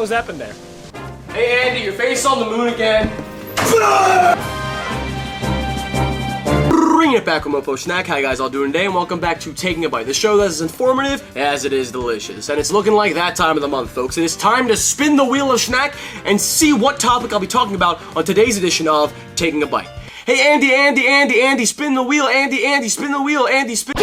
hell's happened there? Hey Andy, your face on the moon again. Bringing it back with Mopo Shnack. How you guys all doing today? And welcome back to Taking a Bite, the show that's as informative as it is delicious. And it's looking like that time of the month, folks. It is time to spin the wheel of Shnack and see what topic I'll be talking about on today's edition of Taking a Bite. Hey Andy, spin the wheel. Andy, spin the wheel. Andy, spin.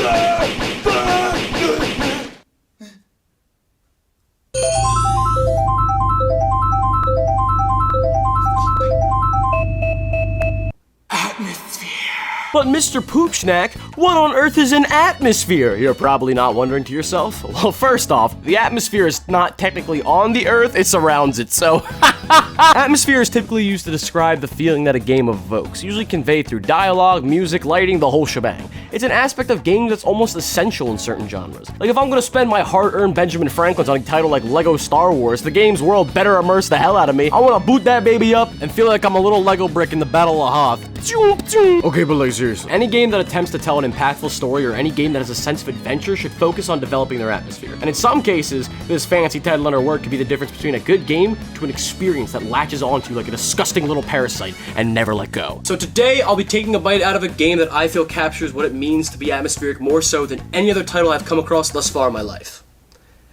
But Mr. Poop Shnack, what on earth is an atmosphere? You're probably not wondering to yourself. Well, first off, the atmosphere is not technically on the earth, it surrounds it, so atmosphere is typically used to describe the feeling that a game evokes, usually conveyed through dialogue, music, lighting, the whole shebang. It's an aspect of games that's almost essential in certain genres. Like if I'm gonna spend my hard-earned Benjamin Franklins on a title like Lego Star Wars, the game's world better immerse the hell out of me. I wanna boot that baby up and feel like I'm a little Lego brick in the Battle of Hoth. Okay, but like seriously. Any game that attempts to tell an impactful story or any game that has a sense of adventure should focus on developing their atmosphere. And in some cases, this fancy 10-letter word could be the difference between a good game to an experience that latches onto like a disgusting little parasite and never let go. So today, I'll be taking a bite out of a game that I feel captures what it means to be atmospheric more so than any other title I've come across thus far in my life.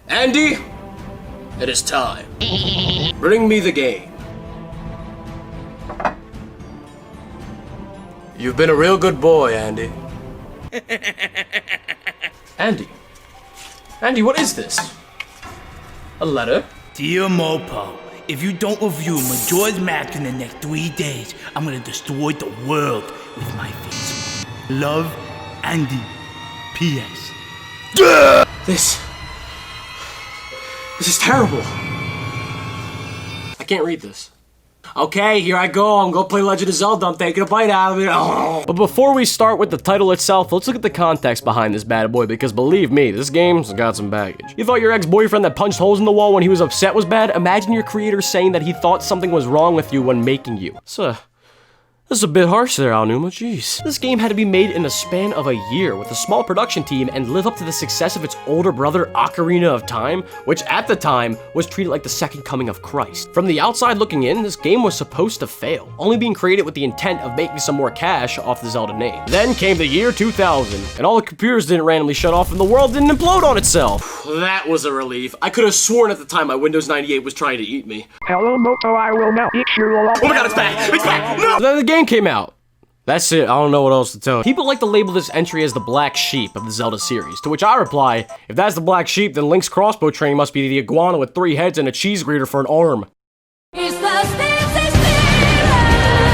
Andy, it is time. Bring me the game. You've been a real good boy, Andy. Andy, what is this? A letter? Dear Mopo, if you don't review Majora's Mask in the next 3 days, I'm gonna destroy the world with my face. Love, Andy. P.S. This is terrible. I can't read this. Okay, here I go. I'm gonna play Legend of Zelda. I'm taking a bite out of it. Oh. But before we start with the title itself, let's look at the context behind this bad boy, because believe me, this game's got some baggage. You thought your ex-boyfriend that punched holes in the wall when he was upset was bad? Imagine your creator saying that he thought something was wrong with you when making you. This is a bit harsh there, Aonuma, jeez. This game had to be made in the span of a year with a small production team and live up to the success of its older brother, Ocarina of Time, which at the time was treated like the second coming of Christ. From the outside looking in, this game was supposed to fail, only being created with the intent of making some more cash off the Zelda name. Then came the year 2000, and all the computers didn't randomly shut off and the world didn't implode on itself. That was a relief. I could have sworn at the time my Windows 98 was trying to eat me. Hello, Mopo, I will now eat you alive. Oh my god, it's back! It's back! No! Then the game came out. That's it, I don't know what else to tell you. People like to label this entry as the black sheep of the Zelda series, to which I reply, if that's the black sheep, then Link's crossbow train must be the iguana with 3 heads and a cheese grater for an arm.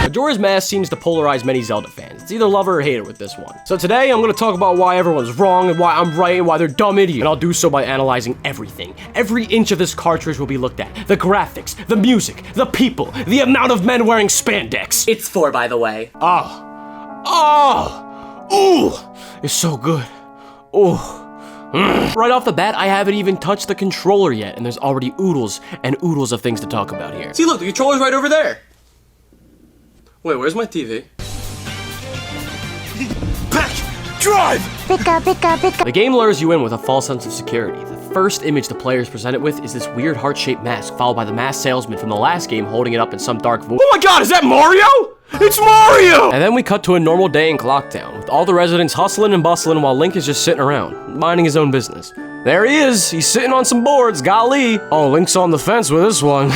Majora's Mask seems to polarize many Zelda fans. It's either love or hate it with this one. So today, I'm gonna talk about why everyone's wrong and why I'm right and why they're dumb idiots. And I'll do so by analyzing everything. Every inch of this cartridge will be looked at. The graphics, the music, the people, the amount of men wearing spandex. It's 4, by the way. Ooh, it's so good. Ooh. Right off the bat, I haven't even touched the controller yet, and there's already oodles and oodles of things to talk about here. See, look, the controller's right over there. Wait, where's my TV? Back! Drive! The game lures you in with a false sense of security. The first image the player is presented with is this weird heart-shaped mask, followed by the masked salesman from the last game holding it up in some dark voice. Oh my god, is that Mario? It's Mario! And then we cut to a normal day in Clocktown, with all the residents hustling and bustling while Link is just sitting around, minding his own business. There he is, he's sitting on some boards, golly. Oh, Link's on the fence with this one.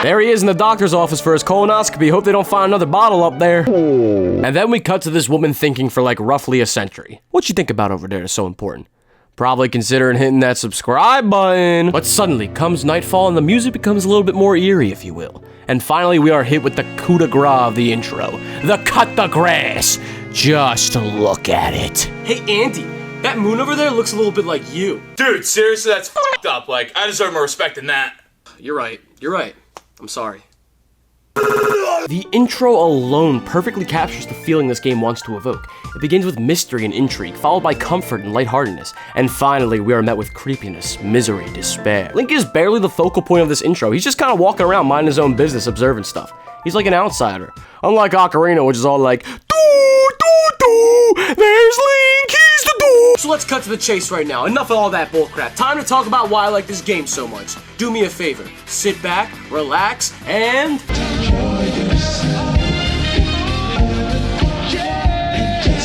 There he is in the doctor's office for his colonoscopy, hope they don't find another bottle up there. And then we cut to this woman thinking for like roughly a century. What you think about over there is so important? Probably considering hitting that subscribe button. But suddenly comes nightfall and the music becomes a little bit more eerie, if you will. And finally we are hit with the coup de grace of the intro. The cut the grass. Just look at it. Hey Andy, that moon over there looks a little bit like you. Dude, seriously, that's f***ed up. Like, I deserve more respect than that. You're right. I'm sorry. The intro alone perfectly captures the feeling this game wants to evoke. It begins with mystery and intrigue, followed by comfort and lightheartedness, and finally we are met with creepiness, misery, despair. Link is barely the focal point of this intro. He's just kind of walking around minding his own business, observing stuff. He's like an outsider. Unlike Ocarina, which is all like, doo, doo, doo, there's Link, he's the So let's cut to the chase right now. Enough of all that bullcrap. Time to talk about why I like this game so much. Do me a favor. Sit back, relax, and...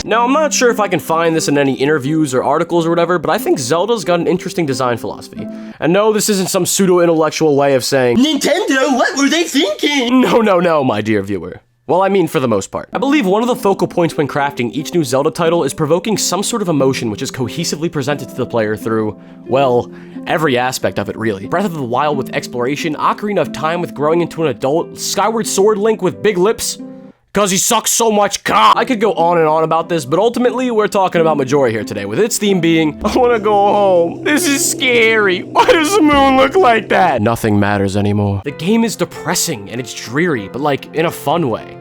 Now, I'm not sure if I can find this in any interviews or articles or whatever, but I think Zelda's got an interesting design philosophy. And no, this isn't some pseudo-intellectual way of saying, Nintendo, what were they thinking? No, my dear viewer. Well, I mean, for the most part. I believe one of the focal points when crafting each new Zelda title is provoking some sort of emotion which is cohesively presented to the player through, well, every aspect of it, really. Breath of the Wild with exploration, Ocarina of Time with growing into an adult, Skyward Sword Link with big lips, cause he sucks so much cock. I could go on and on about this, but ultimately, we're talking about Majora here today, with its theme being, I wanna go home. This is scary. Why does the moon look like that? Nothing matters anymore. The game is depressing, and it's dreary, but like, in a fun way.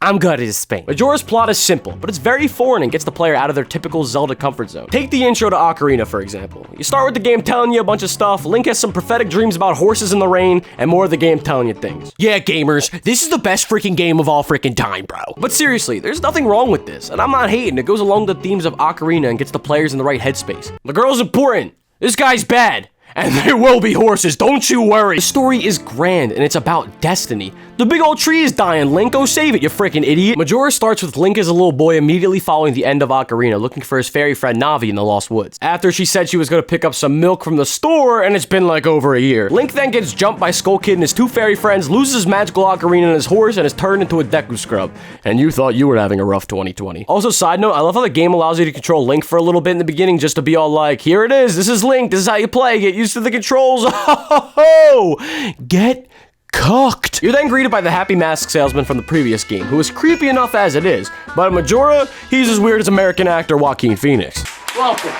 I'm good at Spain. Majora's plot is simple, but it's very foreign and gets the player out of their typical Zelda comfort zone. Take the intro to Ocarina, for example. You start with the game telling you a bunch of stuff, Link has some prophetic dreams about horses in the rain, and more of the game telling you things. Yeah, gamers, this is the best freaking game of all freaking time, bro. But seriously, there's nothing wrong with this, and I'm not hating. It goes along the themes of Ocarina and gets the players in the right headspace. The girl's important. This guy's bad. And there will be horses, don't you worry. The story is grand, and it's about destiny. The big old tree is dying, Link, go save it, you freaking idiot. Majora starts with Link as a little boy immediately following the end of Ocarina, looking for his fairy friend Navi in the Lost Woods. After she said she was gonna pick up some milk from the store, and it's been like over a year. Link then gets jumped by Skull Kid and his two fairy friends, loses his magical ocarina and his horse, and is turned into a Deku scrub. And you thought you were having a rough 2020. Also, side note, I love how the game allows you to control Link for a little bit in the beginning just to be all like, here it is, this is Link, this is how you play, get used to the controls. Get cooked. You're then greeted by the happy mask salesman from the previous game, who is creepy enough as it is, but in Majora, he's as weird as American actor Joaquin Phoenix. Welcome.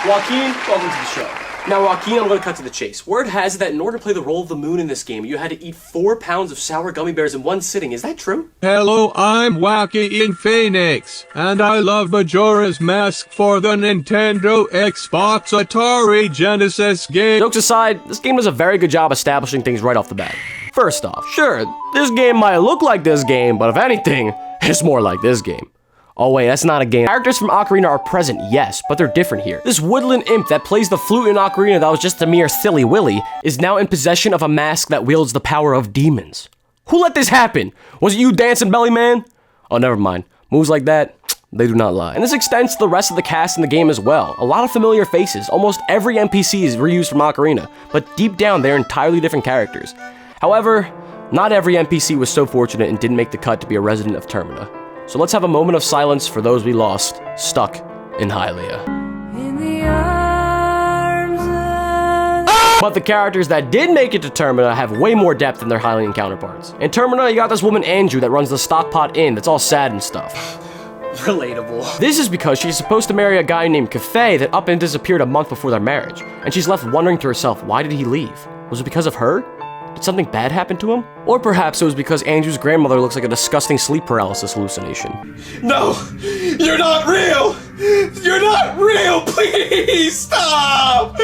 Joaquin, welcome to the show. Now, Joaquin, I'm gonna cut to the chase. Word has it that in order to play the role of the moon in this game, you had to eat 4 pounds of sour gummy bears in one sitting. Is that true? Hello, I'm Joaquin Phoenix, and I love Majora's Mask for the Nintendo, Xbox, Atari, Genesis game. Jokes aside, this game does a very good job establishing things right off the bat. First off, sure, this game might look like this game, but if anything, it's more like this game. Oh wait, that's not a game. Characters from Ocarina are present, yes, but they're different here. This woodland imp that plays the flute in Ocarina that was just a mere silly willy is now in possession of a mask that wields the power of demons. Who let this happen? Was it you, Dancing Belly Man? Oh, never mind. Moves like that, they do not lie. And this extends to the rest of the cast in the game as well. A lot of familiar faces. Almost every NPC is reused from Ocarina, but deep down, they're entirely different characters. However, not every NPC was so fortunate and didn't make the cut to be a resident of Termina. So let's have a moment of silence for those we lost, stuck in Hylia. But the characters that did make it to Termina have way more depth than their Hylian counterparts. In Termina, you got this woman Anju that runs the Stockpot Inn that's all sad and stuff. Relatable. This is because she's supposed to marry a guy named Cafe that up and disappeared a month before their marriage, and she's left wondering to herself, why did he leave? Was it because of her? Did something bad happen to him? Or perhaps it was because Andrew's grandmother looks like a disgusting sleep paralysis hallucination. No! You're not real! You're not real! Please stop!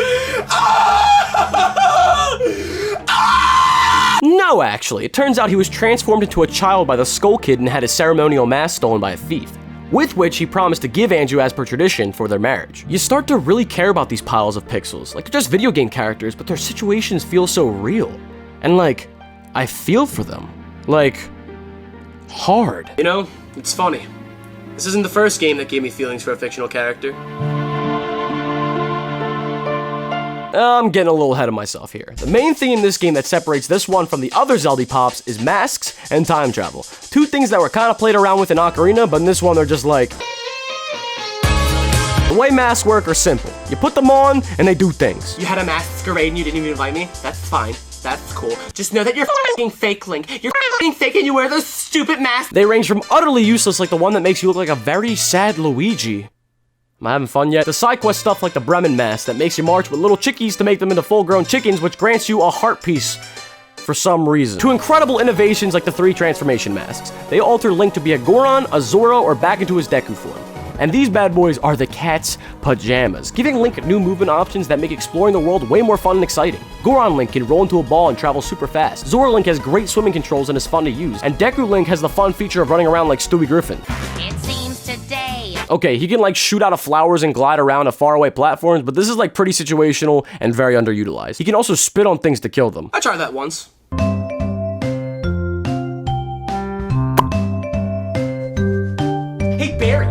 No, actually. It turns out he was transformed into a child by the Skull Kid and had his ceremonial mask stolen by a thief, with which he promised to give Andrew as per tradition for their marriage. You start to really care about these piles of pixels. Like, they're just video game characters, but their situations feel so real. And like, I feel for them. Like, hard. You know, it's funny. This isn't the first game that gave me feelings for a fictional character. I'm getting a little ahead of myself here. The main thing in this game that separates this one from the other Zelda pops is masks and time travel. Two things that were kind of played around with in Ocarina, but in this one they're just like... The way masks work are simple. You put them on, and they do things. You had a masquerade and you didn't even invite me? That's fine. That's cool. Just know that you're f***ing fake, Link. You're f***ing fake and you wear those stupid masks. They range from utterly useless, like the one that makes you look like a very sad Luigi. Am I having fun yet? The side quest stuff like the Bremen mask that makes you march with little chickies to make them into full-grown chickens, which grants you a heart piece for some reason. To incredible innovations like the 3 transformation masks. They alter Link to be a Goron, a Zora, or back into his Deku form. And these bad boys are the cat's pajamas, giving Link new movement options that make exploring the world way more fun and exciting. Goron Link can roll into a ball and travel super fast. Zora Link has great swimming controls and is fun to use. And Deku Link has the fun feature of running around like Stewie Griffin. It seems today Okay, he can like shoot out of flowers and glide around to faraway platforms, but this is like pretty situational and very underutilized. He can also spit on things to kill them. I tried that once. Hey, Barry.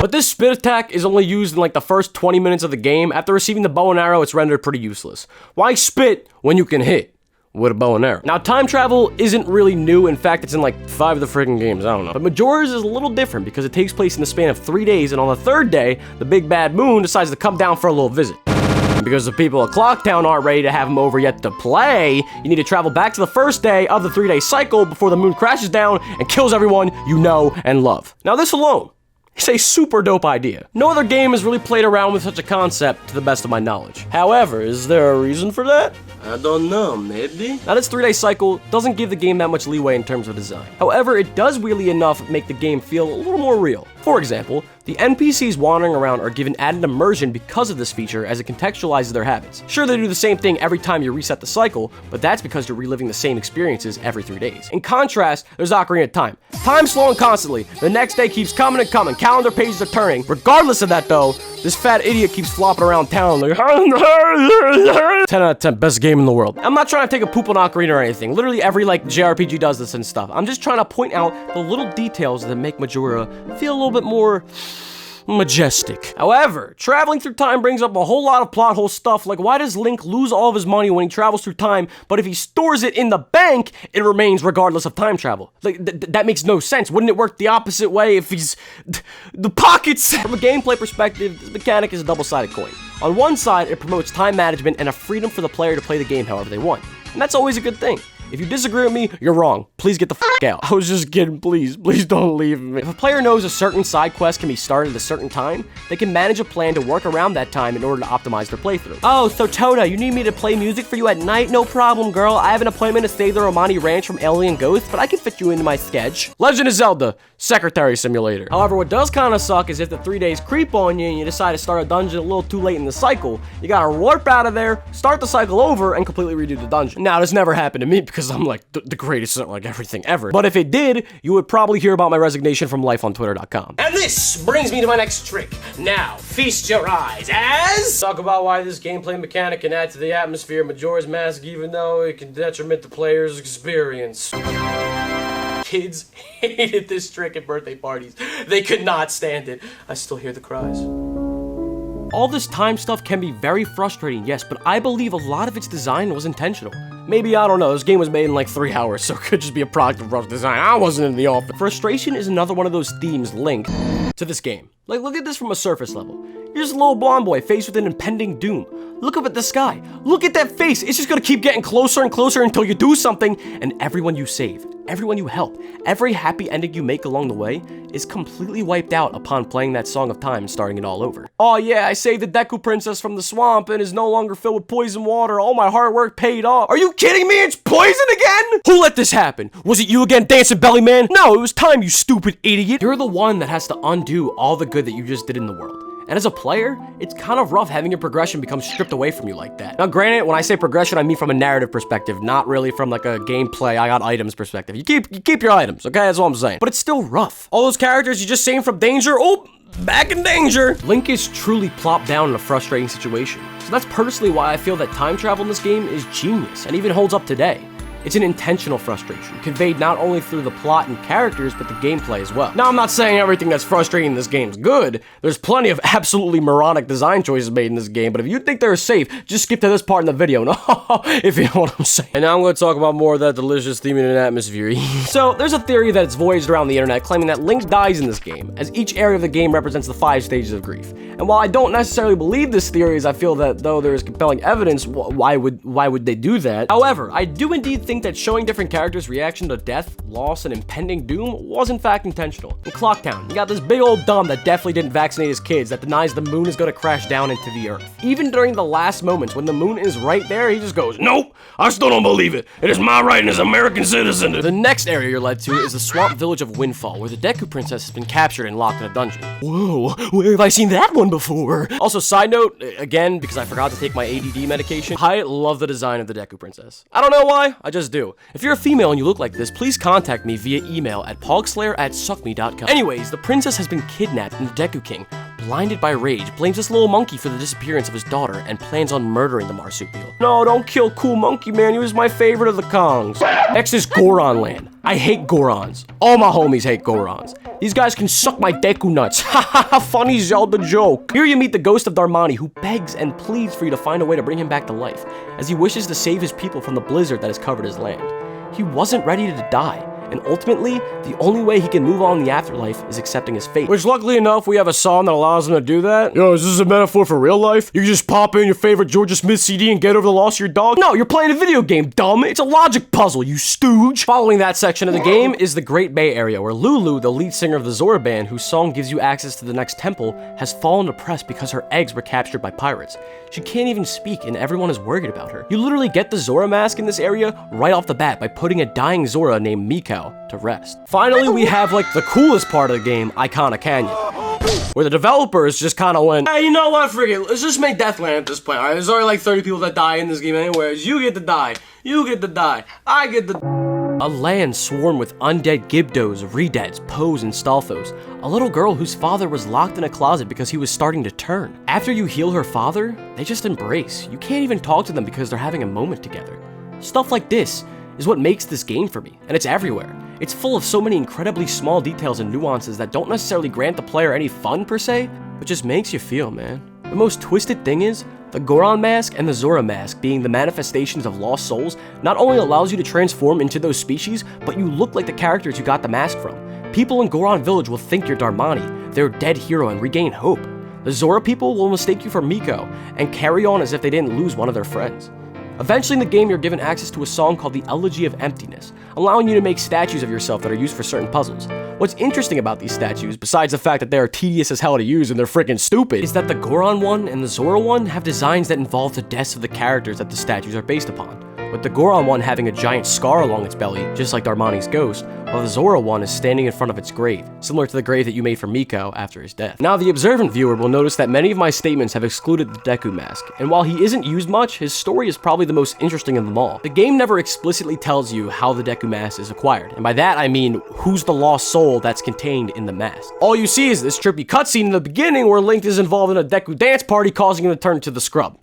But this spit attack is only used in like the first 20 minutes of the game. After receiving the bow and arrow, it's rendered pretty useless. Why spit when you can hit with a bow and arrow? Now, time travel isn't really new. In fact, it's in like 5 of the freaking games. I don't know. But Majora's is a little different because it takes place in the span of 3 days, and on the 3rd day, the big bad moon decides to come down for a little visit. And because the people at Clocktown aren't ready to have him over yet to play, you need to travel back to the 1st day of the 3-day cycle before the moon crashes down and kills everyone you know and love. Now, this alone is a super dope idea. No other game has really played around with such a concept to the best of my knowledge. However, is there a reason for that? I don't know, maybe? Now, this 3-day cycle doesn't give the game that much leeway in terms of design. However, it does weirdly enough make the game feel a little more real. For example, the NPCs wandering around are given added immersion because of this feature as it contextualizes their habits. Sure, they do the same thing every time you reset the cycle, but that's because you're reliving the same experiences every 3 days. In contrast, there's Ocarina of Time. Time's slowing constantly. The next day keeps coming and coming. Calendar pages are turning. Regardless of that though, this fat idiot keeps flopping around town like 10 out of 10, best game in the world. I'm not trying to take a poop on Ocarina or anything. Literally every like JRPG does this and stuff. I'm just trying to point out the little details that make Majora feel a little bit more majestic. However, traveling through time brings up a whole lot of plot hole stuff, like why does Link lose all of his money when he travels through time, but if he stores it in the bank, it remains regardless of time travel? Like, that makes no sense. Wouldn't it work the opposite way if he's... the pockets? From a gameplay perspective, this mechanic is a double-sided coin. On one side, it promotes time management and a freedom for the player to play the game however they want. And that's always a good thing. If you disagree with me, you're wrong. Please get the f*** out. I was just kidding, please don't leave me. If a player knows a certain side quest can be started at a certain time, they can manage a plan to work around that time in order to optimize their playthrough. Oh, so Toda, you need me to play music for you at night? No problem, girl. I have an appointment to save the Romani Ranch from alien ghosts, but I can fit you into my sketch. Legend of Zelda, Secretary Simulator. However, what does kind of suck is if the 3 days creep on you and you decide to start a dungeon a little too late in the cycle, you gotta warp out of there, start the cycle over, and completely redo the dungeon. Now, this never happened to me because I'm like the greatest at like everything ever. But if it did, you would probably hear about my resignation from life on Twitter.com. And this brings me to my next trick. Now, feast your eyes as... talk about why this gameplay mechanic can add to the atmosphere of Majora's Mask even though it can detriment the player's experience. Kids hated this trick at birthday parties. They could not stand it. I still hear the cries. All this time stuff can be very frustrating, yes, but I believe a lot of its design was intentional. Maybe, I don't know, this game was made in like 3 hours, so it could just be a product of rough design. I wasn't in the office. Frustration is another one of those themes linked to this game. Like, look at this from a surface level. You're just a little blonde boy faced with an impending doom. Look up at the sky. Look at that face. It's just gonna keep getting closer and closer until you do something, and everyone you save, everyone you help, every happy ending you make along the way is completely wiped out upon playing that Song of Time and starting it all over. Oh yeah, I saved the Deku Princess from the swamp and is no longer filled with poison water. All my hard work paid off. Are you kidding me? It's poison again? Who let this happen? Was it you again, Dancing Belly Man? No, it was time, you stupid idiot. You're the one that has to undo all the good that you just did in the world. And as a player, it's kind of rough having your progression become stripped away from you like that. Now granted, when I say progression, I mean from a narrative perspective, not really from like a gameplay, I got items perspective. You keep your items, okay? That's all I'm saying. But it's still rough. All those characters you just saved from danger, oh, back in danger. Link is truly plopped down in a frustrating situation. So that's personally why I feel that time travel in this game is genius and even holds up today. It's an intentional frustration, conveyed not only through the plot and characters, but the gameplay as well. Now, I'm not saying everything that's frustrating in this game is good. There's plenty of absolutely moronic design choices made in this game, but if you think they're safe, just skip to this part in the video, no, if you know what I'm saying. And now I'm going to talk about more of that delicious theming and atmosphere. So, there's a theory that's voyaged around the internet claiming that Link dies in this game, as each area of the game represents the 5 stages of grief. And while I don't necessarily believe this theory, as I feel that though there is compelling evidence, why would they do that? However, I do indeed think that showing different characters' reaction to death, loss, and impending doom was in fact intentional. In Clocktown, you got this big old dumb that definitely didn't vaccinate his kids that denies the moon is gonna crash down into the earth. Even during the last moments when the moon is right there, he just goes, "Nope, I still don't believe it. It is my right as an American citizen." The next area you're led to is the swamp village of Windfall, where the Deku Princess has been captured and locked in a dungeon. Whoa, where have I seen that one done before. Also, side note, again, because I forgot to take my ADD medication, I love the design of the Deku Princess. I don't know why, I just do. If you're a female and you look like this, please contact me via email at pogslayer@suckme.com. Anyways, the princess has been kidnapped and the Deku King, blinded by rage, blames this little monkey for the disappearance of his daughter and plans on murdering the marsupial. No, don't kill Cool Monkey, man. He was my favorite of the Kongs. Next is Goron Land. I hate Gorons. All my homies hate Gorons. These guys can suck my Deku nuts. Ha ha ha, funny Zelda joke. Here you meet the ghost of Darmani, who begs and pleads for you to find a way to bring him back to life, as he wishes to save his people from the blizzard that has covered his land. He wasn't ready to die, and ultimately, the only way he can move on in the afterlife is accepting his fate. Which, luckily enough, we have a song that allows him to do that. Yo, is this a metaphor for real life? You can just pop in your favorite Georgia Smith CD and get over the loss of your dog? No, you're playing a video game, dumb. It's a logic puzzle, you stooge. Following that section of the game is the Great Bay area, where Lulu, the lead singer of the Zora band, whose song gives you access to the next temple, has fallen depressed because her eggs were captured by pirates. She can't even speak, and everyone is worried about her. You literally get the Zora mask in this area right off the bat by putting a dying Zora named Mikau to rest. Finally, we have like the coolest part of the game, Icona Canyon, where the developers just kind of went, hey, you know what, frick it, let's just make Deathland at this point, alright? There's already like 30 people that die in this game anyways. You get to die, you get to die, I get to... A land swarmed with undead Gibdos, Redeads, Poes, and Stalfos. A little girl whose father was locked in a closet because he was starting to turn. After you heal her father, they just embrace. You can't even talk to them because they're having a moment together. Stuff like this is what makes this game for me, and it's everywhere. It's full of so many incredibly small details and nuances that don't necessarily grant the player any fun per se, but just makes you feel, man. The most twisted thing is, the Goron mask and the Zora mask, being the manifestations of lost souls, not only allows you to transform into those species, but you look like the characters you got the mask from. People in Goron Village will think you're Darmani, their dead hero, and regain hope. The Zora people will mistake you for Miko, and carry on as if they didn't lose one of their friends. Eventually in the game, you're given access to a song called the Elegy of Emptiness, allowing you to make statues of yourself that are used for certain puzzles. What's interesting about these statues, besides the fact that they are tedious as hell to use and they're freaking stupid, is that the Goron one and the Zora one have designs that involve the deaths of the characters that the statues are based upon. With the Goron one having a giant scar along its belly, just like Darmani's ghost, while the Zora one is standing in front of its grave, similar to the grave that you made for Miko after his death. Now, the observant viewer will notice that many of my statements have excluded the Deku mask, and while he isn't used much, his story is probably the most interesting of them all. The game never explicitly tells you how the Deku mask is acquired, and by that I mean who's the lost soul that's contained in the mask. All you see is this trippy cutscene in the beginning where Link is involved in a Deku dance party, causing him to turn to the scrub.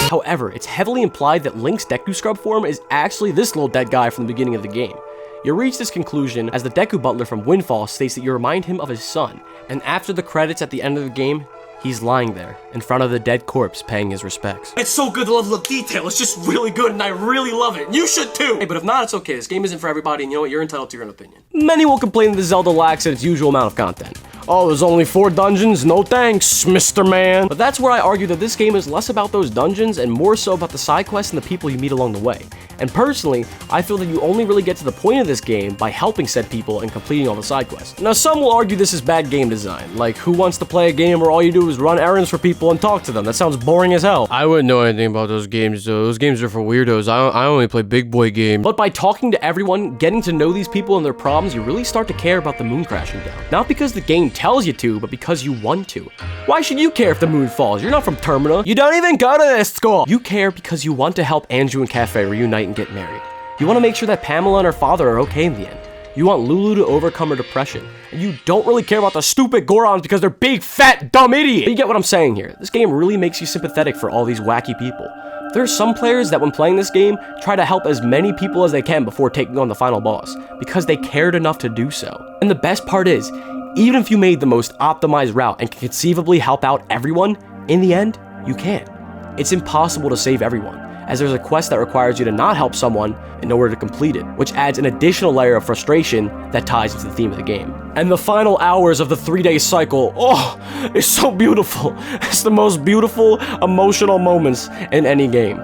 However, it's heavily implied that Link's Deku Scrub form is actually this little dead guy from the beginning of the game. You reach this conclusion as the Deku Butler from Windfall states that you remind him of his son, and after the credits at the end of the game, he's lying there, in front of the dead corpse paying his respects. It's so good, the level of detail, it's just really good and I really love it, and you should too! Hey, but if not, it's okay, this game isn't for everybody and you know what, you're entitled to your own opinion. Many will complain that Zelda lacks its usual amount of content. Oh, there's only 4 dungeons? No thanks, Mr. Man. But that's where I argue that this game is less about those dungeons and more so about the side quests and the people you meet along the way. And personally, I feel that you only really get to the point of this game by helping said people and completing all the side quests. Now, some will argue this is bad game design. Like, who wants to play a game where all you do is run errands for people and talk to them? That sounds boring as hell. I wouldn't know anything about those games, though. Those games are for weirdos. I only play big boy games. But by talking to everyone, getting to know these people and their problems, you really start to care about the moon crashing down. Not because the game tells you to, but because you want to. Why should you care if the moon falls? You're not from Termina. You don't even go to this school. You care because you want to help Andrew and Cafe reunite and get married. You want to make sure that Pamela and her father are okay in the end. You want Lulu to overcome her depression. And you don't really care about the stupid Gorons because they're big, fat, dumb idiots. But you get what I'm saying here. This game really makes you sympathetic for all these wacky people. There are some players that when playing this game, try to help as many people as they can before taking on the final boss, because they cared enough to do so. And the best part is, even if you made the most optimized route and can conceivably help out everyone, in the end, you can't. It's impossible to save everyone, as there's a quest that requires you to not help someone in order to complete it, which adds an additional layer of frustration that ties into the theme of the game. And the final hours of the 3-day cycle, oh, it's so beautiful. It's the most beautiful, emotional moments in any game.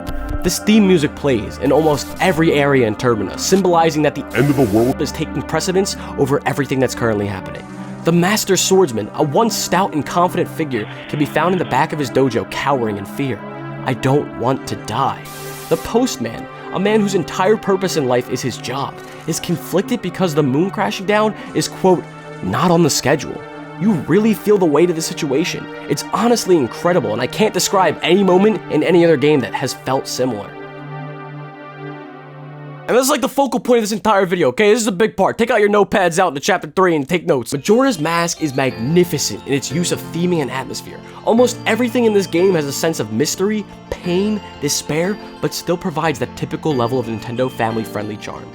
This theme music plays in almost every area in Termina, symbolizing that the end of the world is taking precedence over everything that's currently happening. The Master Swordsman, a once stout and confident figure, can be found in the back of his dojo cowering in fear. I don't want to die. The Postman, a man whose entire purpose in life is his job, is conflicted because the moon crashing down is, quote, not on the schedule. You really feel the weight of the situation. It's honestly incredible, and I can't describe any moment in any other game that has felt similar. And this is like the focal point of this entire video, okay? This is a big part. Take out your notepads out into chapter 3 and take notes. Majora's Mask is magnificent in its use of theming and atmosphere. Almost everything in this game has a sense of mystery, pain, despair, but still provides that typical level of Nintendo family-friendly charm.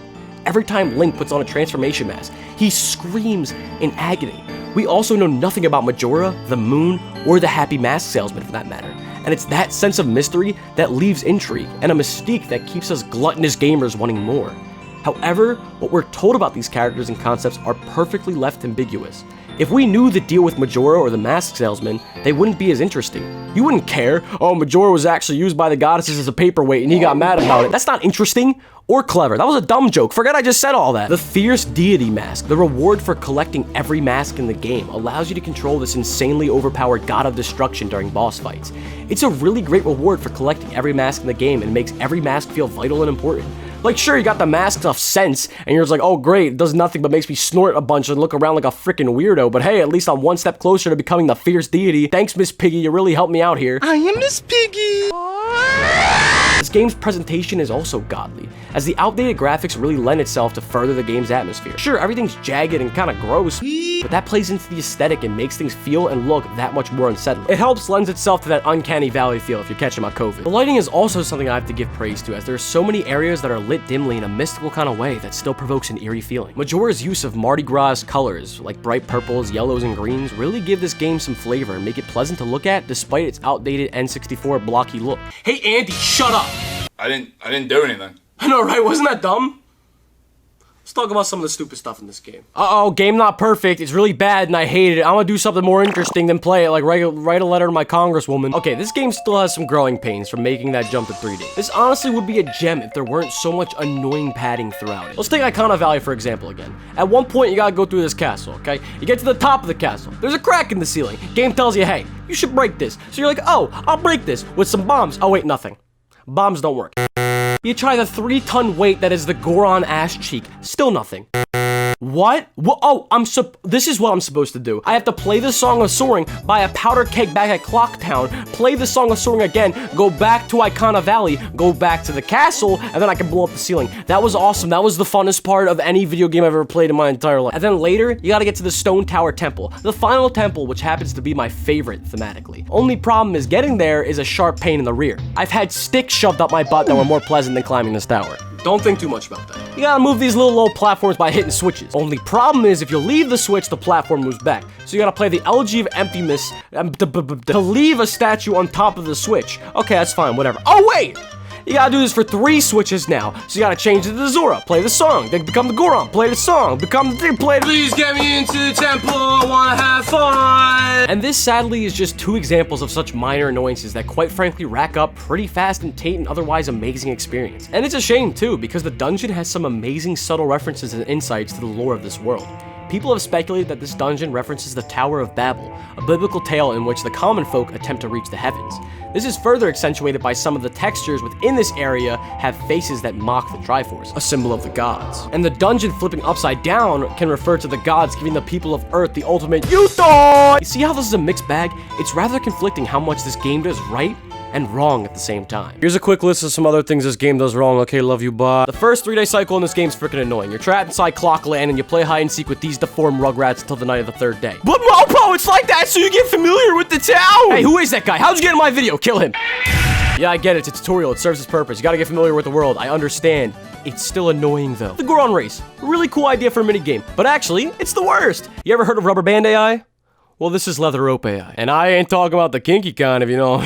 Every time Link puts on a transformation mask, he screams in agony. We also know nothing about Majora, the moon, or the happy mask salesman for that matter. And it's that sense of mystery that leaves intrigue, and a mystique that keeps us gluttonous gamers wanting more. However, what we're told about these characters and concepts are perfectly left ambiguous. If we knew the deal with Majora or the mask salesman, they wouldn't be as interesting. You wouldn't care, oh, Majora was actually used by the goddesses as a paperweight and he got mad about it. That's not interesting or clever. That was a dumb joke. Forget I just said all that. The fierce deity mask, the reward for collecting every mask in the game, allows you to control this insanely overpowered god of destruction during boss fights. It's a really great reward for collecting every mask in the game and makes every mask feel vital and important. Like, sure, you got the mask of sense, and you're just like, oh, great, it does nothing but makes me snort a bunch and look around like a freaking weirdo, but hey, at least I'm one step closer to becoming the fierce deity. Thanks, Miss Piggy, you really helped me out here. I am Miss Piggy. This game's presentation is also godly, as the outdated graphics really lend itself to further the game's atmosphere. Sure, everything's jagged and kind of gross, but that plays into the aesthetic and makes things feel and look that much more unsettling. It helps lends itself to that uncanny valley feel if you're catching my COVID. The lighting is also something I have to give praise to, as there are so many areas that are lit dimly in a mystical kind of way that still provokes an eerie feeling. Majora's use of Mardi Gras colors, like bright purples, yellows, and greens, really give this game some flavor and make it pleasant to look at despite its outdated N64 blocky look. Hey Andy, shut up! I didn't do anything. I know, right? Wasn't that dumb? Let's talk about some of the stupid stuff in this game. Uh-oh, game not perfect. It's really bad and I hate it. I'm gonna do something more interesting than play it, like write a letter to my congresswoman. Okay, this game still has some growing pains from making that jump to 3D. This honestly would be a gem if there weren't so much annoying padding throughout it. Let's take Icona Valley for example again. At one point, you gotta go through this castle, okay? You get to the top of the castle. There's a crack in the ceiling. Game tells you, hey, you should break this. So you're like, oh, I'll break this with some bombs. Oh wait, nothing. Bombs don't work. You try the 3-ton weight that is the Goron ass cheek. Still nothing. What? Oh, this is what I'm supposed to do. I have to play the Song of Soaring, buy a powder keg back at Clock Town, play the Song of Soaring again, go back to Icona Valley, go back to the castle, and then I can blow up the ceiling. That was awesome. That was the funnest part of any video game I've ever played in my entire life. And then later, you gotta get to the Stone Tower Temple, the final temple, which happens to be my favorite thematically. Only problem is getting there is a sharp pain in the rear. I've had sticks shoved up my butt that were more pleasant than climbing this tower. Don't think too much about that. You gotta move these little old platforms by hitting switches. Only problem is if you leave the switch, the platform moves back. So you gotta play the elegy of emptiness to leave a statue on top of the switch. Okay, that's fine, whatever. Oh wait! You gotta do this for 3 switches now. So you gotta change it to Zora, play the song, then become the Goron, play the song, become the thing, play the— Please get me into the temple, I wanna have fun! And this sadly is just 2 examples of such minor annoyances that quite frankly rack up pretty fast and taint an otherwise amazing experience. And it's a shame too, because the dungeon has some amazing subtle references and insights to the lore of this world. People have speculated that this dungeon references the Tower of Babel, a biblical tale in which the common folk attempt to reach the heavens. This is further accentuated by some of the textures within this area have faces that mock the Triforce, a symbol of the gods. And the dungeon flipping upside down can refer to the gods giving the people of Earth the ultimate You see how this is a mixed bag? It's rather conflicting how much this game does right and wrong at the same time. Here's a quick list of some other things this game does wrong. Okay, love you, bye. The first 3-day cycle in this game's freaking annoying. You're trapped inside Clockland and you play hide and seek with these deformed rugrats until the night of the 3rd day. But Mopo, it's like that so you get familiar with the town! Hey, who is that guy? How'd you get in my video? Kill him. Yeah, I get it. It's a tutorial. It serves its purpose. You gotta get familiar with the world. I understand. It's still annoying though. The Goron race. A really cool idea for a minigame. But actually, it's the worst. You ever heard of Rubber Band AI? Well, this is Leather Rope AI, and I ain't talking about the kinky kind, if you know.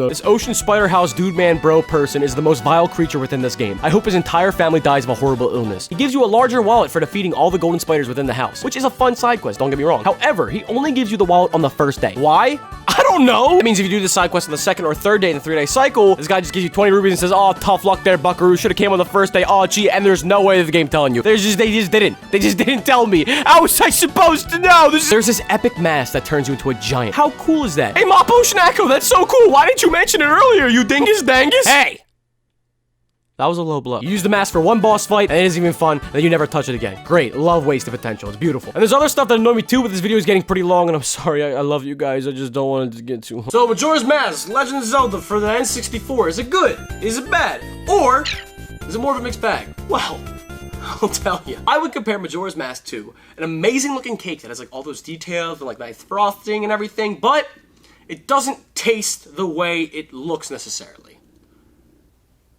This ocean spider house dude man bro person is the most vile creature within this game. I hope his entire family dies of a horrible illness. He gives you a larger wallet for defeating all the golden spiders within the house, which is a fun side quest, don't get me wrong. However, he only gives you the wallet on the 1st day. Why? I don't know. That means if you do the side quest on the 2nd or 3rd day in the 3-day cycle, this guy just gives you 20 rubies and says, oh, tough luck there, buckaroo. Should've came on the 1st day. Oh, gee, and there's no way that the game telling you. They just didn't. They just didn't tell me. How was I supposed to know? There's this epic mask that turns you into a giant. How cool is that? Hey, Mopo Shnacko, that's so cool. Why didn't you mention it earlier, you dingus dangus? Hey! That was a low blow. You use the mask for one boss fight, and it isn't even fun, and then you never touch it again. Great. Love wasted potential. It's beautiful. And there's other stuff that annoyed me too, but this video is getting pretty long, and I'm sorry. I love you guys. I just don't want it to get too long. So, Majora's Mask, Legend of Zelda for the N64. Is it good? Is it bad? Or is it more of a mixed bag? Well, I'll tell you. I would compare Majora's Mask to an amazing looking cake that has like all those details and like nice frosting and everything, but it doesn't taste the way it looks necessarily.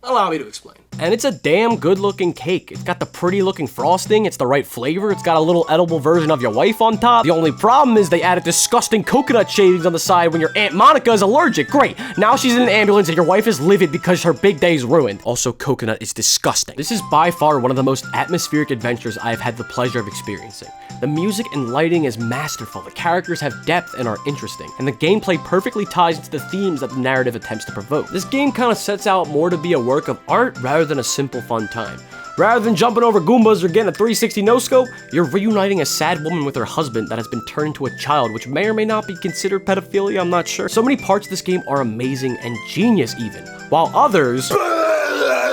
Allow me to explain. And it's a damn good looking cake. It's got the pretty looking frosting, it's the right flavor, it's got a little edible version of your wife on top. The only problem is they added disgusting coconut shavings on the side when your Aunt Monica is allergic. Great, now she's in an ambulance and your wife is livid because her big day is ruined. Also, coconut is disgusting. This is by far one of the most atmospheric adventures I've had the pleasure of experiencing. The music and lighting is masterful, the characters have depth and are interesting, and the gameplay perfectly ties into the themes that the narrative attempts to provoke. This game kind of sets out more to be a work of art rather than a simple fun time. Rather than jumping over Goombas or getting a 360 no-scope, you're reuniting a sad woman with her husband that has been turned into a child, which may or may not be considered pedophilia, I'm not sure. So many parts of this game are amazing and genius even, while others...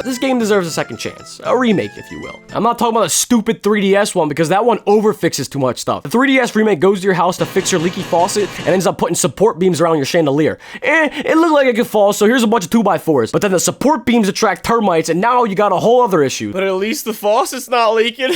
This game deserves a second chance. A remake, if you will. I'm not talking about a stupid 3DS one because that one overfixes too much stuff. The 3DS remake goes to your house to fix your leaky faucet and ends up putting support beams around your chandelier. It looked like it could fall, so here's a bunch of 2x4s. But then the support beams attract termites and now you got a whole other issue. But at least the faucet's not leaking.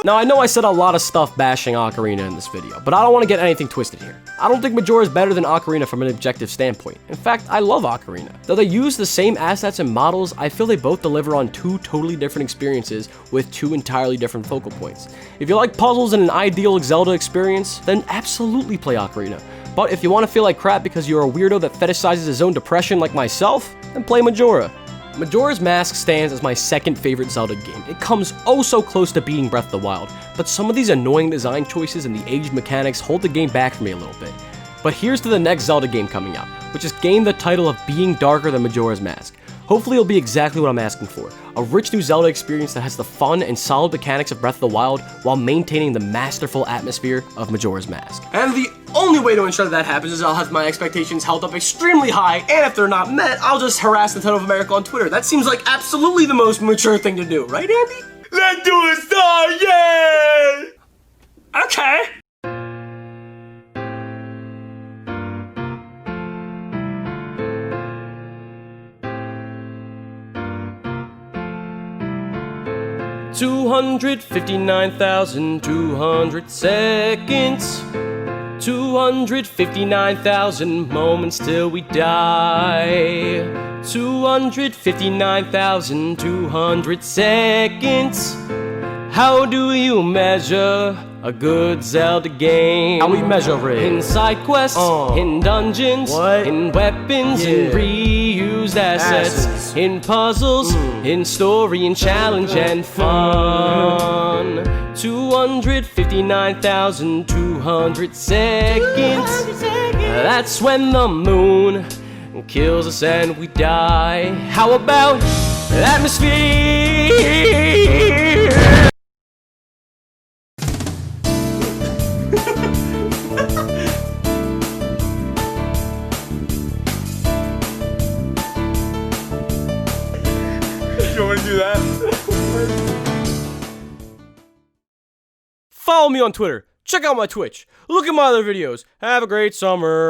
Now, I know I said a lot of stuff bashing Ocarina in this video, but I don't want to get anything twisted here. I don't think Majora is better than Ocarina from an objective standpoint. In fact, I love Ocarina. Though they use the same assets and models, I feel they both deliver on two totally different experiences with two entirely different focal points. If you like puzzles and an ideal Zelda experience, then absolutely play Ocarina. But if you want to feel like crap because you're a weirdo that fetishizes his own depression like myself, then play Majora. Majora's Mask stands as my second favorite Zelda game. It comes oh so close to beating Breath of the Wild, but some of these annoying design choices and the aged mechanics hold the game back for me a little bit. But here's to the next Zelda game coming out, which has gained the title of being darker than Majora's Mask. Hopefully it'll be exactly what I'm asking for. A rich new Zelda experience that has the fun and solid mechanics of Breath of the Wild while maintaining the masterful atmosphere of Majora's Mask. And the only way to ensure that happens is I'll have my expectations held up extremely high, and if they're not met, I'll just harass the ton of America on Twitter. That seems like absolutely the most mature thing to do, right, Andy? Let's do a star, yeah! Okay. $259,200 seconds, 259,000 moments till we die. 259,200 seconds. How do you measure a good Zelda game? How we measure it? In side quests, in dungeons, in weapons, in reused assets, in puzzles, in story and challenge and fun. 259,200 seconds. That's when the moon kills us and we die. How about atmosphere? You want to do that? Follow me on Twitter. Check out my Twitch. Look at my other videos. Have a great summer.